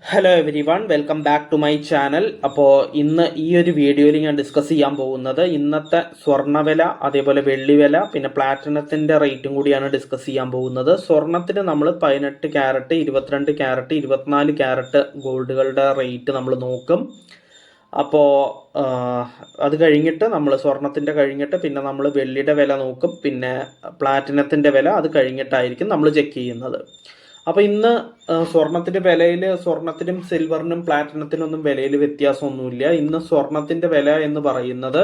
Hello everyone, welcome back to my channel. അപ്പോൾ ഇന്ന് ഈ ഒരു വീഡിയോയിൽ ഞാൻ ഡിസ്കസ് ചെയ്യാൻ പോകുന്നത് ഇന്നത്തെ സ്വർണ്ണവില, അതേപോലെ വെള്ളിവില, പിന്നെ പ്ലാറ്റിനത്തിൻ്റെ റേറ്റും കൂടിയാണ് ഡിസ്കസ് ചെയ്യാൻ പോകുന്നത്. സ്വർണത്തിന് നമ്മൾ 18 ക്യാരറ്റ്, 22 ക്യാരറ്റ്, 24 ക്യാരറ്റ് ഗോൾഡുകളുടെ റേറ്റ് നമ്മൾ നോക്കും. അപ്പോൾ അത് കഴിഞ്ഞിട്ട് നമ്മൾ സ്വർണത്തിൻ്റെ കഴിഞ്ഞിട്ട് പിന്നെ നമ്മൾ വെള്ളിയുടെ വില നോക്കും, പിന്നെ പ്ലാറ്റിനത്തിൻ്റെ വില അത് കഴിഞ്ഞിട്ടായിരിക്കും നമ്മൾ ചെക്ക് ചെയ്യുന്നത്. അപ്പോൾ ഇന്ന് സ്വർണത്തിൻ്റെ വിലയിൽ സ്വർണത്തിനും സിൽവറിനും പ്ലാറ്റിനത്തിനൊന്നും വിലയിൽ വ്യത്യാസമൊന്നുമില്ല. ഇന്ന് സ്വർണത്തിൻ്റെ വില എന്ന് പറയുന്നത്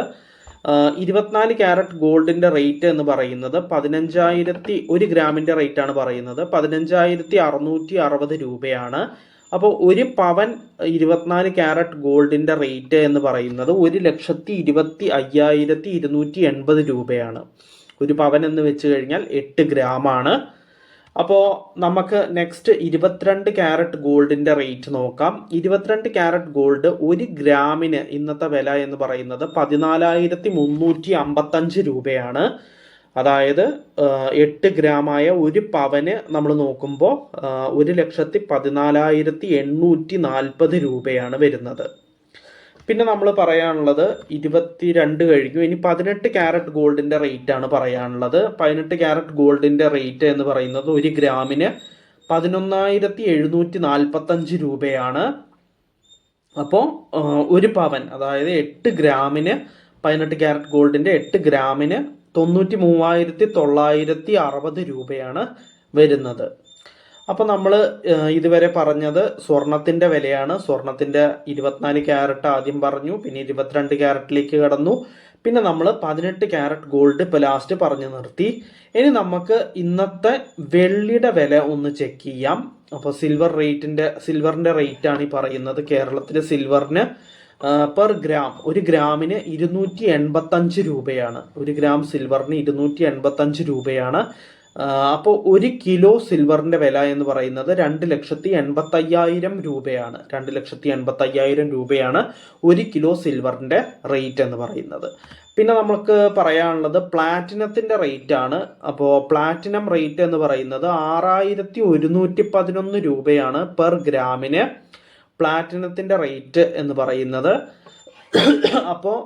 24 ക്യാരറ്റ് ഗോൾഡിൻ്റെ റേറ്റ് എന്ന് പറയുന്നത് 15,000, 1 ഗ്രാമിൻ്റെ റേറ്റാണ് പറയുന്നത് 15,660 രൂപയാണ്. അപ്പോൾ ഒരു പവൻ 24 ക്യാരറ്റ് ഗോൾഡിൻ്റെ റേറ്റ് എന്ന് പറയുന്നത് 1,25,280 രൂപയാണ്. ഒരു പവൻ എന്ന് വെച്ച് കഴിഞ്ഞാൽ 8 ഗ്രാമാണ്. അപ്പോൾ നമുക്ക് നെക്സ്റ്റ് 22 ക്യാരറ്റ് ഗോൾഡിൻ്റെ റേറ്റ് നോക്കാം. 22 ക്യാരറ്റ് ഗോൾഡ് 1 ഗ്രാമിന് ഇന്നത്തെ വില എന്ന് പറയുന്നത് 14,355 രൂപയാണ്. അതായത് 8 ഗ്രാമായ ഒരു പവന് നമ്മൾ നോക്കുമ്പോൾ 1,14,840 രൂപയാണ് വരുന്നത്. പിന്നെ നമ്മൾ പറയാനുള്ളത് 22 കഴിഞ്ഞു. ഇനി 18 ക്യാരറ്റ് ഗോൾഡിൻ്റെ റേറ്റ് ആണ് പറയാനുള്ളത്. 18 ക്യാരറ്റ് ഗോൾഡിൻ്റെ റേറ്റ് എന്ന് പറയുന്നത് 1 ഗ്രാമിന് 11,745 രൂപയാണ്. അപ്പോൾ ഒരു പവൻ, അതായത് 8 ഗ്രാമിന് 18 ക്യാരറ്റ് ഗോൾഡിൻ്റെ 8 ഗ്രാമിന് 93,960 രൂപയാണ് വരുന്നത്. അപ്പോൾ നമ്മൾ ഇതുവരെ പറഞ്ഞത് സ്വർണത്തിൻ്റെ വിലയാണ്. സ്വർണത്തിൻ്റെ 24 ക്യാരറ്റ് ആദ്യം പറഞ്ഞു, പിന്നെ 22 ക്യാരറ്റിലേക്ക് കടന്നു, പിന്നെ നമ്മൾ 18 ക്യാരറ്റ് ഗോൾഡ് ഇപ്പോൾ ലാസ്റ്റ് പറഞ്ഞു നിർത്തി. ഇനി നമുക്ക് ഇന്നത്തെ വെള്ളിയുടെ വില ഒന്ന് ചെക്ക് ചെയ്യാം. അപ്പോൾ സിൽവറിൻ്റെ റേറ്റാണ് ഈ പറയുന്നത്. കേരളത്തിലെ സിൽവറിന് പെർ ഗ്രാം 1 ഗ്രാമിന് 285 രൂപയാണ്. 1 ഗ്രാം സിൽവറിന് 285 രൂപയാണ്. അപ്പോൾ 1 കിലോ സിൽവറിൻ്റെ വില എന്ന് പറയുന്നത് 2,85,000 രൂപയാണ്. 2,85,000 രൂപയാണ് 1 കിലോ സിൽവറിൻ്റെ റേറ്റ് എന്ന് പറയുന്നത്. പിന്നെ നമുക്ക് പറയാനുള്ളത് പ്ലാറ്റിനത്തിൻ്റെ റേറ്റ് ആണ്. അപ്പോൾ പ്ലാറ്റിനം റേറ്റ് എന്ന് പറയുന്നത് 6,111 രൂപയാണ് പെർ ഗ്രാമിന് പ്ലാറ്റിനത്തിൻ്റെ റേറ്റ് എന്ന് പറയുന്നത്. അപ്പോൾ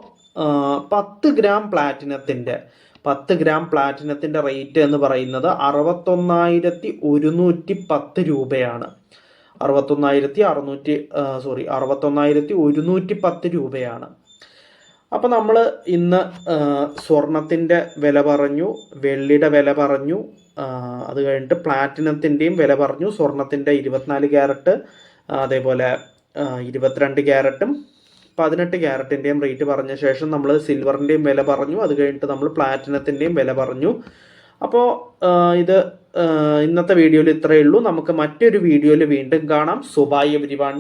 10 ഗ്രാം പ്ലാറ്റിനത്തിൻ്റെ റേറ്റ് എന്ന് പറയുന്നത് 61,110 രൂപയാണ്. 61,110 രൂപയാണ്. അപ്പോൾ നമ്മൾ ഇന്ന് സ്വർണത്തിൻ്റെ വില പറഞ്ഞു, വെള്ളിയുടെ വില പറഞ്ഞു, അത് കഴിഞ്ഞിട്ട് പ്ലാറ്റിനത്തിൻ്റെയും വില പറഞ്ഞു. സ്വർണത്തിൻ്റെ 24 ക്യാരറ്റ്, അതേപോലെ 22 ക്യാരറ്റും 18 ക്യാരറ്റിൻ്റെയും റേറ്റ് പറഞ്ഞ ശേഷം നമ്മൾ സിൽവറിൻ്റെയും വില പറഞ്ഞു. അത് കഴിഞ്ഞിട്ട് നമ്മൾ പ്ലാറ്റിനത്തിൻ്റെയും വില പറഞ്ഞു. അപ്പോൾ ഇത് ഇന്നത്തെ വീഡിയോയിൽ ഇത്രയേ ഉള്ളൂ. നമുക്ക് മറ്റൊരു വീഡിയോയിൽ വീണ്ടും കാണാം. So bye everyone.